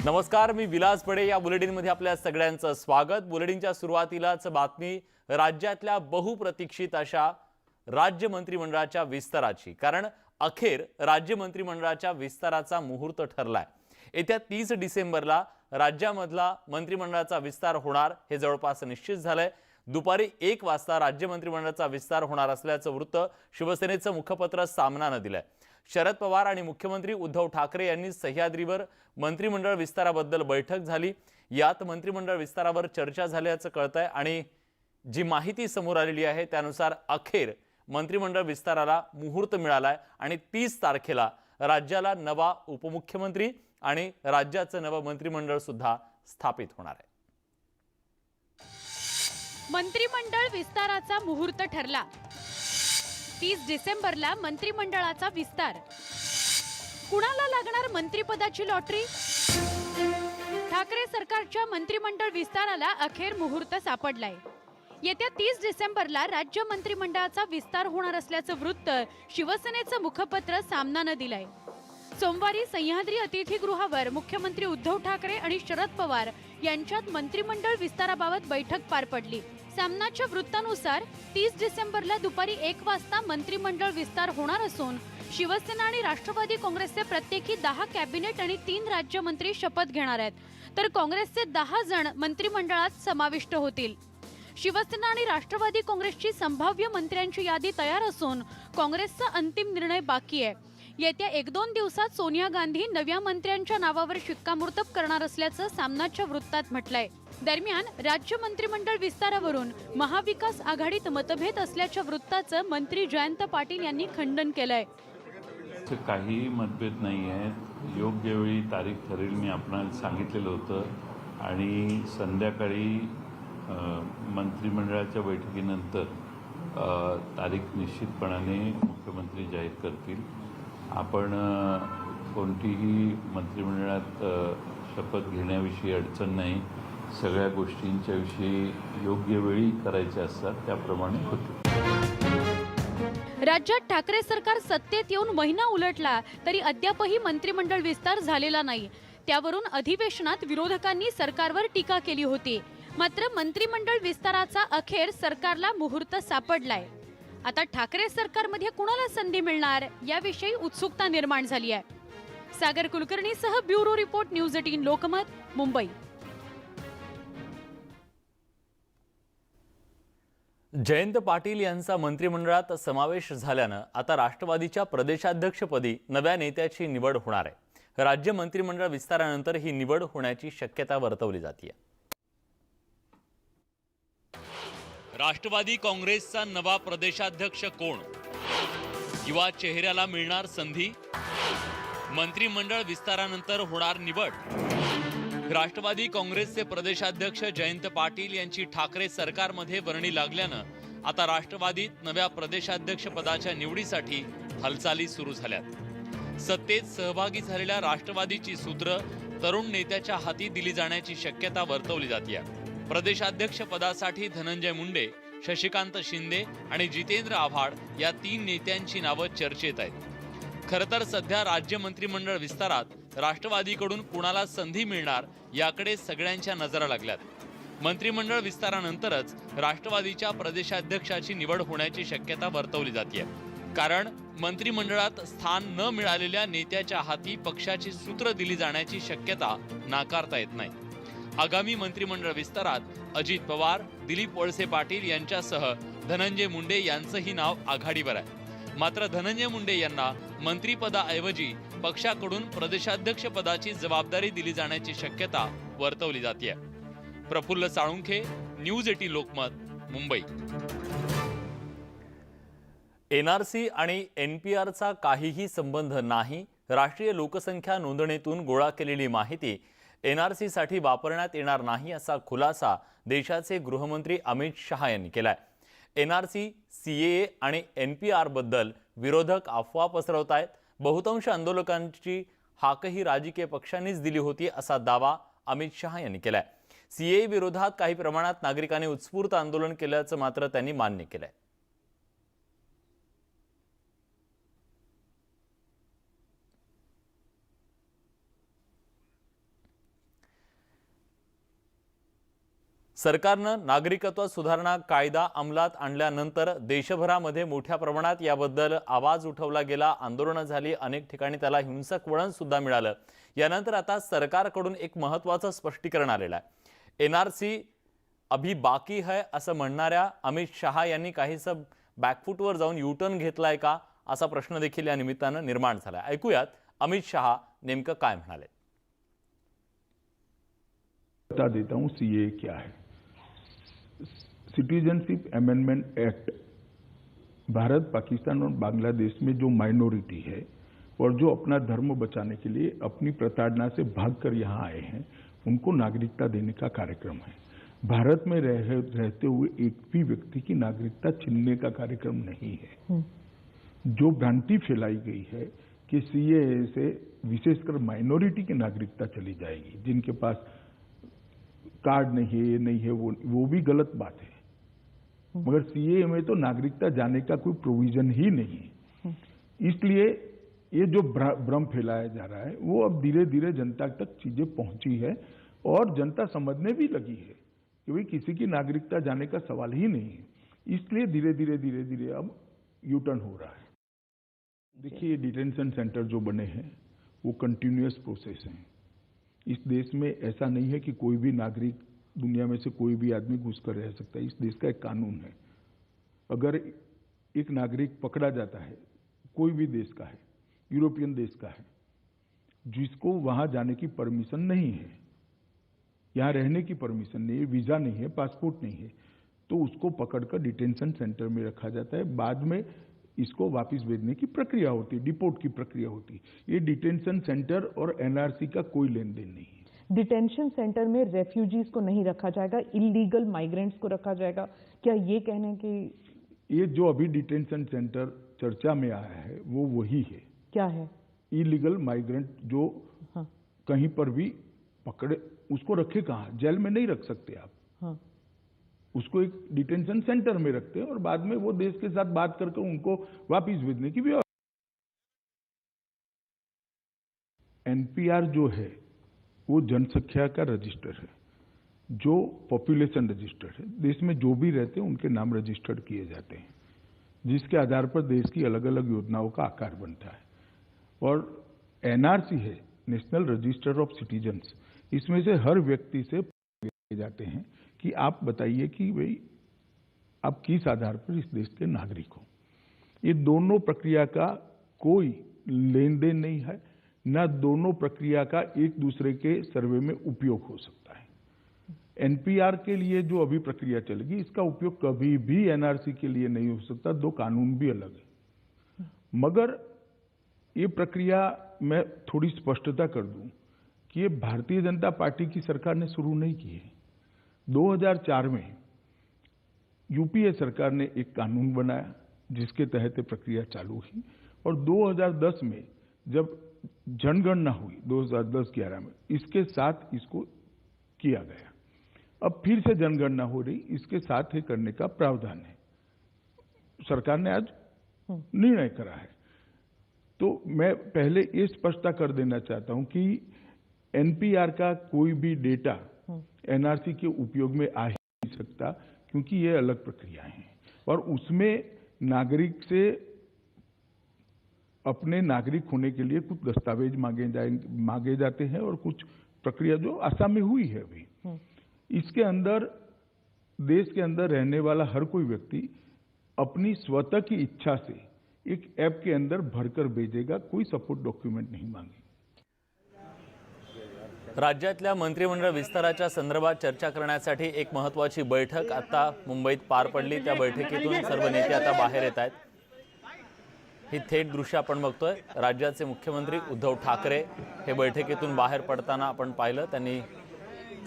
नमस्कार, मी विलास बडे. या बुलेटिनमध्ये आपल्या सगळ्यांचं स्वागत. बुलेटिनच्या सुरुवातीलाच बातमी राज्यातल्या बहुप्रतीक्षित अशा राज्य मंत्रिमंडळाच्या विस्ताराची. कारण अखेर राज्य मंत्रिमंडळाच्या विस्ताराचा मुहूर्त ठरलाय. येत्या 30 डिसेंबरला राज्यामधला मंत्रिमंडळाचा विस्तार होणार हे जवळपास निश्चित झालंय. दुपारी 1 वाजता राज्य मंत्रिमंडळाचा विस्तार होणार असल्याचं वृत्त शिवसेनेचं मुखपत्र सामनानं दिलंय. शरद पवार आणि मुख्यमंत्री उद्धव ठाकरे यांनी सह्याद्रीवर मंत्रिमंडळ विस्ताराबद्दल बैठक झाली. यात मंत्रिमंडळ विस्तारावर चर्चा झाल्याचं कळतंय आणि जी माहिती समोर आलेली आहे त्यानुसार अखेर मंत्रिमंडळ विस्ताराला मुहूर्त मिळालाय आणि 30 तारखेला राज्याला नवा उपमुख्यमंत्री आणि राज्याचं नवं मंत्रिमंडळ सुद्धा स्थापित होणार आहे. मंत्रिमंडळ विस्ताराचा मुहूर्त ठरला. 30 डिसेंबरला मंत्रिमंडळाचा विस्तार. कुणाला लागणार मंत्रिपदाची लॉटरी? ठाकरे सरकारच्या मंत्रिमंडळ विस्ताराला अखेर मुहूर्त सापडलाय. येत्या 30 डिसेंबरला राज्य मंत्रिमंडळाचा विस्तार होणार असल्याचं वृत्त शिवसेनेचं मुखपत्र सामनानं दिलंय. सोमवारी सह्याद्री अतिथीगृहावर मुख्यमंत्री उद्धव ठाकरे आणि शरद पवार यांच्यात मंत्रिमंडळ विस्ताराबाबत बैठक पार पडली. सामनाच्या वृत्तानुसार 30 डिसेंबरला दुपारी 1 वाजता मंत्रिमंडळ विस्तार होणार असून शिवसेना आणि राष्ट्रवादी काँग्रेसचे प्रत्येकी 10 कॅबिनेट आणि 3 राज्यमंत्री शपथ घेणार आहेत, तर काँग्रेसचे 10 जण मंत्रिमंडळात समाविष्ट होतील. शिवसेना आणि राष्ट्रवादी काँग्रेसची संभाव्य मंत्र्यांची यादी तयार असून काँग्रेसचा अंतिम निर्णय बाकी आहे. येत्या 1-2 दिवसात सोनिया गांधी नव्या मंत्र्यांच्या नावावर शिक्कामोर्तब करणार असल्याचं सामनाच्या वृत्तात म्हटलंय. दरम्यान राज्य मंत्रिमंडळ विस्तारावरून महाविकास आघाडीत मतभेद असल्याच्या वृत्ताचं मंत्री जयंत पाटील यांनी खंडन केलंय. काही मतभेद नाही आहेत. योग्य वेळी तारीख ठरेल मी आपणाला सांगितलेलं होतं आणि संध्याकाळी मंत्रिमंडळाच्या बैठकीनंतर तारीख निश्चितपणाने मुख्यमंत्री जाहीर करतील. आपण कोणतीही मंत्रिमंडळात शपथ घेण्याविषयी अडचण नाही. सगळ्या गोष्टींच्या विषयी योग्य वेळी करायच्या असतात त्याप्रमाणे होते. राज्यात ठाकरे सरकार सत्तेत येऊन महिना उलटला तरी अद्यापही मंत्रिमंडळ विस्तार झालेला नाही. त्यावरून अधिवेशनात विरोधकांनी सरकारवर टीका केली होती. मात्र मंत्रिमंडळ विस्ताराचा अखेर सरकारला मुहूर्त सापडलाय. आता ठाकरे सरकारमध्ये कुणाला संधी मिळणार याविषयी उत्सुकता निर्माण झाली आहे. सागर कुलकर्णीसह bureau report, news 18 Lokmat, Mumbai. Jayant Patil यांचा मंत्रिमंडळात समावेश झाल्यानं आता राष्ट्रवादीच्या प्रदेशाध्यक्षपदी नव्या नेत्याची निवड होणार आहे. राज्य मंत्रिमंडळ विस्तारानंतर ही निवड होण्याची शक्यता वर्तवली जाते. राष्ट्रवादी काँग्रेसचा नवा प्रदेशाध्यक्ष कोण? युवा चेहऱ्याला मिळणार संधी? मंत्रिमंडळ विस्तारानंतर होणार निवड? राष्ट्रवादी काँग्रेसचे प्रदेशाध्यक्ष जयंत पाटील यांची ठाकरे सरकारमध्ये वर्णी लागल्यानं आता राष्ट्रवादीत नव्या प्रदेशाध्यक्ष पदाच्या निवडीसाठी हालचाली सुरू झाल्यात. सत्तेत सहभागी झालेल्या राष्ट्रवादीची सूत्र तरुण नेत्याच्या हाती दिली जाण्याची शक्यता वर्तवली जाते. प्रदेशाध्यक्ष पदासाठी धनंजय मुंडे, शशिकांत शिंदे आणि जितेंद्र आव्हाड या 3 नेत्यांची नावं चर्चेत आहेत. खरं तर सध्या राज्य मंत्रिमंडळ विस्तारात राष्ट्रवादीकडून कुणाला संधी मिळणार याकडे सगळ्यांच्या नजरा लागल्यात. मंत्रिमंडळ विस्तारानंतरच राष्ट्रवादीच्या प्रदेशाध्यक्षाची निवड होण्याची शक्यता वर्तवली जाते. कारण मंत्रिमंडळात स्थान न मिळालेल्या नेत्याच्या हाती पक्षाची सूत्र दिली जाण्याची शक्यता नाकारता येत नाही. आगामी मंत्रिमंडळ विस्तारात अजित पवार, दिलीप वळसे पाटील यांच्यासह धनंजय मुंडे यांचंही नाव आघाडीवर आहे. मात्र धनंजय मुंडे यांना मंत्रिपदाऐवजी पक्षाकडून प्रदेशाध्यक्ष पदाची जबाबदारी दिली जाण्याची शक्यता वर्तवली जाते. प्रफुल्ल साळुंखे, न्यूज 18 लोकमत, मुंबई. एनआरसी आणि एनपीआरचा काहीही संबंध नाही. राष्ट्रीय लोकसंख्या नोंदणीतून गोळा केलेली माहिती एनआरसीसाठी वापरण्यात येणार नाही असा खुलासा देशाचे गृहमंत्री अमित शहा यांनी केलाय. एनआरसी, सीएए आणि एनपीआर बद्दल विरोधक अफवा पसरवत आहेत. बहुतांश आंदोलकांची हाकही राजकीय पक्षांनीच दिली होती असा दावा अमित शहा यांनी केलाय. सीएए विरोधात काही प्रमाणात नागरिकांनी उत्स्फूर्त आंदोलन केल्याचं मात्र त्यांनी मान्य केलंय. सरकारनं नागरिकत्व सुधारणा कायदा अंमलात आणल्यानंतर देशभरामध्ये मोठ्या प्रमाणात याबद्दल आवाज उठवला गेला, आंदोलनं झाली, अनेक ठिकाणी त्याला हिंसक वळण सुद्धा मिळालं। यानंतर आता सरकारकडून एक महत्त्वाचं स्पष्टीकरण आलेलं आहे। एनआरसी अभी बाकी है असं म्हणणाऱ्या अमित शहा यांनी काहीसं बॅकफूटवर जाऊन यूटर्न घेतलाय का असा प्रश्न देखील या निमित्तानं निर्माण झाला। ऐकूयात अमित शहा नेमकं काय म्हणाले। बता देता हूं सीए क्या है। Citizenship amendment act Bharat, Pakistan और बांग्लादेश में जो माइनॉरिटी है और जो अपना धर्म बचाने के लिए अपनी प्रताड़ना से भागकर यहाँ आए हैं, उनको नागरिकता देने का कार्यक्रम है। भारत में रहते हुए एक भी व्यक्ति की नागरिकता छीनने का कार्यक्रम नहीं है। जो भ्रांति फैलाई गई है कि सीएए से विशेषकर माइनॉरिटी की नागरिकता चली जाएगी, जिनके पास कार्ड नहीं है, ये नहीं है, वो भी गलत बात है। मगर सीएए में तो नागरिकता जाने का कोई प्रोविजन ही नहीं है। इसलिए ये जो भ्रम फैलाया जा रहा है वो अब धीरे धीरे जनता तक चीजें पहुंची है और जनता समझने भी लगी है कि भाई किसी की नागरिकता जाने का सवाल ही नहीं है। इसलिए धीरे धीरे अब यूटर्न हो रहा है। देखिए, डिटेंशन सेंटर जो बने हैं वो कंटिन्यूअस प्रोसेस है। इस देश में ऐसा नहीं है कि कोई भी नागरिक, दुनिया में से कोई भी आदमी घुसकर रह सकता है। इस देश का एक कानून है। अगर एक नागरिक पकड़ा जाता है, कोई भी देश का है, यूरोपियन देश का है, जिसको वहां जाने की परमिशन नहीं है, यहाँ रहने की परमिशन नहीं है, वीजा नहीं है, पासपोर्ट नहीं है, तो उसको पकड़कर डिटेंशन सेंटर में रखा जाता है। बाद में इसको वापस भेजने की प्रक्रिया होती है, डिपोर्ट की प्रक्रिया होती है। ये डिटेंशन सेंटर और एनआरसी का कोई लेन देन नहीं है। डिटेंशन सेंटर में रेफ्यूजीज को नहीं रखा जाएगा, इलीगल माइग्रेंट्स को रखा जाएगा, क्या ये कहने की? ये जो अभी डिटेंशन सेंटर चर्चा में आया है वो वही है। क्या है? इलीगल माइग्रेंट जो कहीं पर भी पकड़े, उसको रखे कहाँ? जेल में नहीं रख सकते आप। उसको एक डिटेंशन सेंटर में रखते हैं और बाद में वो देश के साथ बात करके उनको वापस भेजने की व्यवस्था। एनपीआर जो है वो जनसंख्या का रजिस्टर है, जो पॉपुलेशन रजिस्टर है। देश में जो भी रहते हैं उनके नाम रजिस्टर्ड किए जाते हैं, जिसके आधार पर देश की अलग अलग योजनाओं का आकार बनता है। और एनआरसी है, नेशनल रजिस्टर ऑफ सिटीजन्स। इसमें से हर व्यक्ति से पूछे जाते हैं कि आप बताइए कि भाई आप किस आधार पर इस देश के नागरिक हो। ये दोनों प्रक्रिया का कोई लेन देन नहीं है, न दोनों प्रक्रिया का एक दूसरे के सर्वे में उपयोग हो सकता है। एनपीआर के लिए जो अभी प्रक्रिया चलेगी, इसका उपयोग कभी भी एनआरसी के लिए नहीं हो सकता। दो कानून भी अलग है। मगर ये प्रक्रिया मैं थोड़ी स्पष्टता कर दूं कि ये भारतीय जनता पार्टी की सरकार ने शुरू नहीं की है। 2004 में यूपीए सरकार ने एक कानून बनाया जिसके तहत प्रक्रिया चालू हुई, और 2010 में जब जनगणना हुई 2010-11 में, इसके साथ इसको किया गया। अब फिर से जनगणना हो रही, इसके साथ ही करने का प्रावधान है। सरकार ने आज निर्णय करा है। तो मैं पहले ये स्पष्टता कर देना चाहता हूं कि एनपीआर का कोई भी डेटा एनआरसी के उपयोग में आ ही नहीं सकता, क्योंकि ये अलग प्रक्रियाएं हैं और उसमें नागरिक से अपने नागरिक होने के लिए कुछ दस्तावेज मांगे जाते हैं और कुछ प्रक्रिया जो असम में हुई है अभी। इसके अंदर देश के अंदर रहने वाला हर कोई व्यक्ति अपनी स्वतः की इच्छा से एक ऐप के अंदर भरकर भेजेगा, कोई सपोर्ट डॉक्युमेंट नहीं मांगे। राज्यातल्या मंत्रिमंडळ विस्ताराच्या संदर्भात चर्चा करण्यासाठी एक महत्त्वाची बैठक आता मुंबईत पार पडली। त्या बैठकीतून सर्व नेते आता बाहेर येत आहेत। ही थेट दृश्य आपण बघतोय। राज्याचे मुख्यमंत्री उद्धव ठाकरे हे बैठकीतून बाहेर पडताना आपण पाहिलं। त्यांनी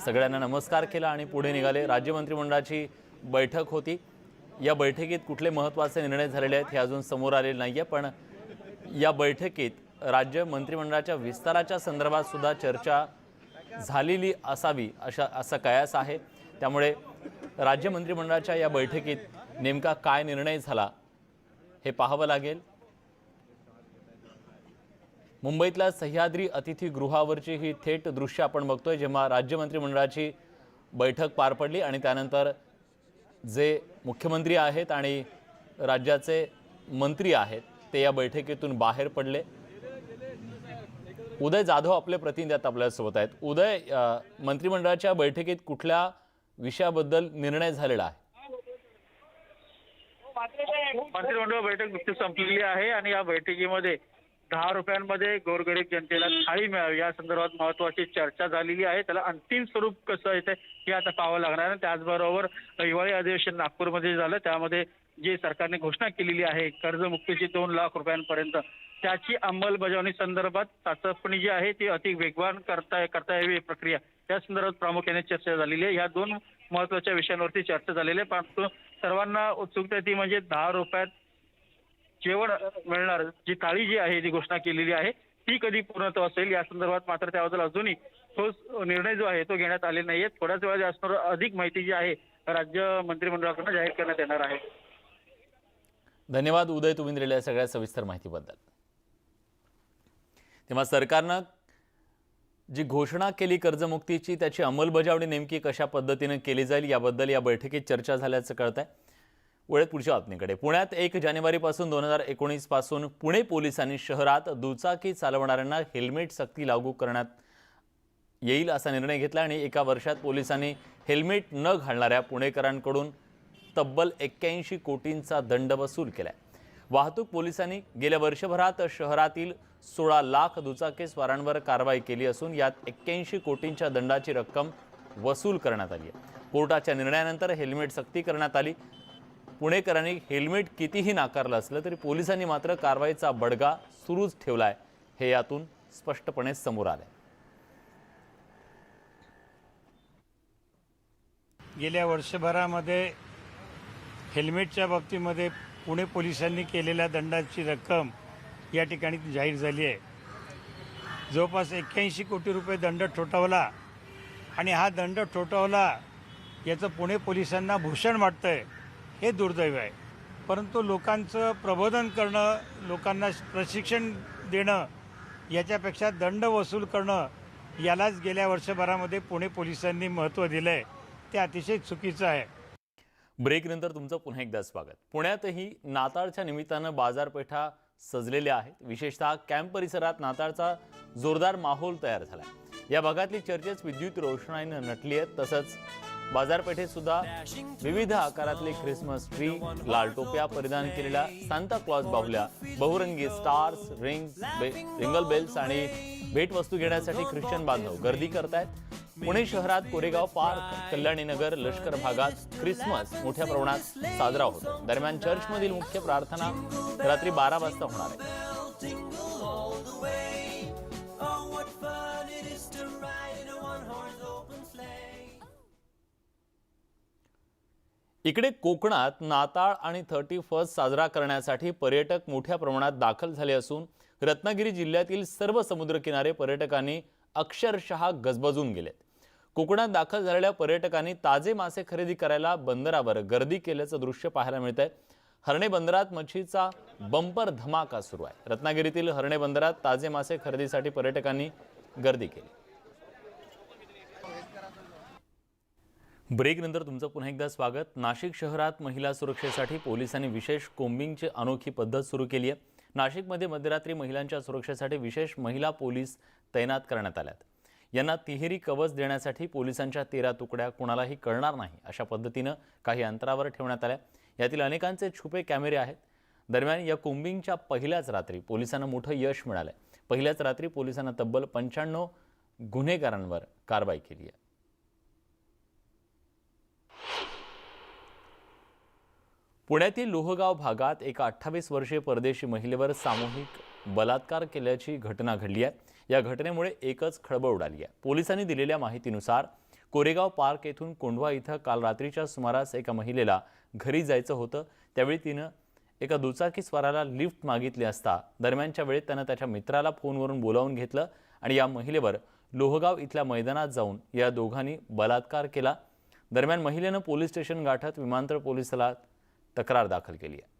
सगळ्यांना नमस्कार केला आणि पुढे निघाले। राज्य मंत्रिमंडळाची बैठक होती। या बैठकीत कुठले महत्त्वाचे निर्णय झालेले आहेत हे अजून समोर आलेले नाहीये, पण या बैठकीत राज्य मंत्रिमंडळाच्या विस्ताराच्या संदर्भात सुद्धा चर्चा झालेली असावी असा कयास आहे। त्यामुळे राज्य मंत्रिमंडळाच्या या बैठकीत नेमका काय निर्णय झाला हे पाहावं लागेल। मुंबईतल्या सह्याद्री अतिथीगृहावरची ही थेट दृश्य आपण बघतोय, जेव्हा राज्य मंत्रिमंडळाची बैठक पार पडली आणि त्यानंतर जे मुख्यमंत्री आहेत आणि राज्याचे मंत्री आहेत ते या बैठकीतून बाहेर पडले। उदय जाधव आपले प्रतिनिधी आता आपल्यासोबत आहेत। उदय, मंत्रिमंडळाच्या बैठकीत कुठल्या विषयाबद्दल निर्णय झालेला आहे? मंत्रिमंडळ बैठक नुकतीच संपलेली आहे आणि या बैठकीमध्ये 10 रुपयांमध्ये गोरगरीब जनतेला थाळी मिळावी या संदर्भात महत्त्वाची चर्चा झालेली आहे। त्याला अंतिम स्वरूप कसं येते हे आता पाहावं लागणार आहे। त्याचबरोबर हिवाळी अधिवेशन नागपूरमध्ये झालं, त्यामध्ये जी सरकारने घोषणा केलेली आहे कर्जमुक्तीची 2 लाख रुपयांपर्यंत, त्याची अंमलबजावणी संदर्भात चाचपणी जी आहे ती अधिक वेगवान करता यावी प्रक्रिया या संदर्भात प्रामुख्याने चर्चा झालेली आहे। या 2 महत्त्वाच्या विषयांवरती चर्चा झालेली आहे। परंतु सर्वांना उत्सुकता ती म्हणजे 10 रुपयात जेवण मिळणार जी थाळी जी आहे जी घोषणा केलेली आहे ती कधी पूर्णत्व असेल या संदर्भात मात्र त्याबद्दल अजूनही ठोस निर्णय जो आहे तो घेण्यात आले नाहीये। थोड्याच वेळात असणार अधिक माहिती जी आहे राज्य मंत्रिमंडळाकडून जाहीर करण्यात येणार आहे। धन्यवाद उदय, तुम्ही दिलेल्या सगळ्या सविस्तर माहितीबद्दल। तेव्हा सरकारनं जी घोषणा केली कर्जमुक्तीची त्याची अंमलबजावणी नेमकी कशा पद्धतीने केली जाईल याबद्दल या बैठकीत चर्चा झाल्याचं कळतंय। वेळेत पुढच्या बातमीकडे। पुण्यात 1 जानेवारीपासून 2019 पासून पुणे पोलिसांनी शहरात दुचाकी चालवणाऱ्यांना हेल्मेट सक्ती लागू करण्यात येईल असा निर्णय घेतला आणि एका वर्षात पोलिसांनी हेल्मेट न घालणाऱ्या पुणेकरांकडून तब्बल 81 कोटींचा दंड वसूल केलाय। वाहतूक पोलिसांनी गेल्या वर्षभरात शहरातील 16 लाख दुचाकीस्वारांवर कारवाई केली असून यात 81 कोटींच्या दंडाची रक्कम वसूल करण्यात आली आहे। कोर्टाच्या निर्णयानंतर हेल्मेट सक्ती करण्यात आली। पुणेकरांनी हेल्मेट कितीही नाकारलं असलं तरी पोलिसांनी मात्र कारवाईचा बडगा सुरूच ठेवलाय, हे यातून स्पष्टपणे समोर आलंय। गेल्या वर्षभरामध्ये हेल्मेटच्या बाबतीमध्ये पुणे पोलिसांनी केलेल्या दंडाची रक्कम या ठिकाणी जाहीर झाली आहे। जवळपास 81 कोटी रुपये दंड ठोठावला आणि हा दंड ठोठावला याचं पुणे पोलिसांना भूषण वाटतंय, हे दुर्दैव आहे। परंतु लोकांचं प्रबोधन करणं, लोकांना प्रशिक्षण देणं याच्यापेक्षा दंड वसूल करणं यालाच गेल्या वर्षभरामध्ये पुणे पोलिसांनी महत्त्व दिलं आहे, ते अतिशय चुकीचं आहे। ब्रेकनंतर तुमचं पुन्हा एकदा स्वागत। पुण्यातही नाताळच्या निमित्तानं बाजारपेठा सजलेल्या आहेत। विशेषतः कॅम्प परिसरात नाताळचा जोरदार माहोल तयार झालाय। या भागातली चर्चेस विद्युत रोषणाईने नटली आहेत। तसंच बाजारपेठेत सुद्धा विविध आकारातले ख्रिसमस ट्री, लाल टोप्या परिधान केलेल्या सांता क्लॉज बाहुल्या, बहुरंगी स्टार्स, रिंगल बेल्स आणि भेटवस्तू घेण्यासाठी ख्रिश्चन बांधव गर्दी करतायत। पुणे शहरात कोरेगाव पार्क, कल्याणीनगर, लष्कर भागात ख्रिसमस मोठ्या प्रमाणात साजरा होतो। दरम्यान चर्चमधील मुख्य प्रार्थना रात्री 12 वाजता होणार आहे। इकडे कोकणात नाताळ आणि 31 साजरा करण्यासाठी पर्यटक मोठ्या प्रमाणात दाखल झाले असून रत्नागिरी जिल्ह्यातील सर्व समुद्रकिनारे पर्यटकांनी अक्षरशः गजबजून गेलेत। कोकणात दाखल झालेल्या पर्यटकांनी ताजे मासे खरेदी करायला बंदरावर गर्दी केल्याचं दृश्य पाहायला मिळतंय। हर्णे बंदरात मच्छीचा बंपर धमाका सुरू आहे। रत्नागिरीतील हर्णे बंदरात ताजे मासे खरेदीसाठी पर्यटकांनी गर्दी केली। ब्रेकनंतर तुमचं पुन्हा एकदा स्वागत। नाशिक शहरात महिला सुरक्षेसाठी पोलिसांनी विशेष कोम्बिंगची अनोखी पद्धत सुरू केली आहे। नाशिकमध्ये मध्यरात्री महिलांच्या सुरक्षेसाठी विशेष महिला पोलीस तैनात करण्यात आल्यात। यांना तिहेरी कवच देण्यासाठी पोलिसांच्या 13 तुकड्या कोणालाही कळणार नाही अशा पद्धतीनं काही अंतरावर ठेवण्यात आल्या। यातील अनेकांचे छुपे कॅमेरे आहेत। दरम्यान या कोम्बिंगच्या पहिल्याच रात्री पोलिसांना मोठं यश मिळालंय। पहिल्याच रात्री पोलिसांना तब्बल 95 गुन्हेगारांवर कारवाई केली आहे। पुण्यातील लोहगाव भागात एका 28 वर्षीय परदेशी महिलेवर सामूहिक बलात्कार केल्याची घटना घडली आहे। या घटनेमुळे एकच खळबळ उडाली आहे। पोलिसांनी दिलेल्या माहितीनुसार कोरेगाव पार्क येथून कोंढवा इथं काल रात्रीच्या सुमारास एका महिलेला घरी जायचं होतं। त्यावेळी तिनं एका दुचाकीस्वाराला लिफ्ट मागितली असता दरम्यानच्या वेळेत त्यानं त्याच्या मित्राला फोनवरून बोलावून घेतलं आणि या महिलेवर लोहगाव इथल्या मैदानात जाऊन या दोघांनी बलात्कार केला। दरम्यान महिलेनं पोलीस स्टेशन गाठत विमानतळ पोलिसाला तक्रार दाखल केली आहे।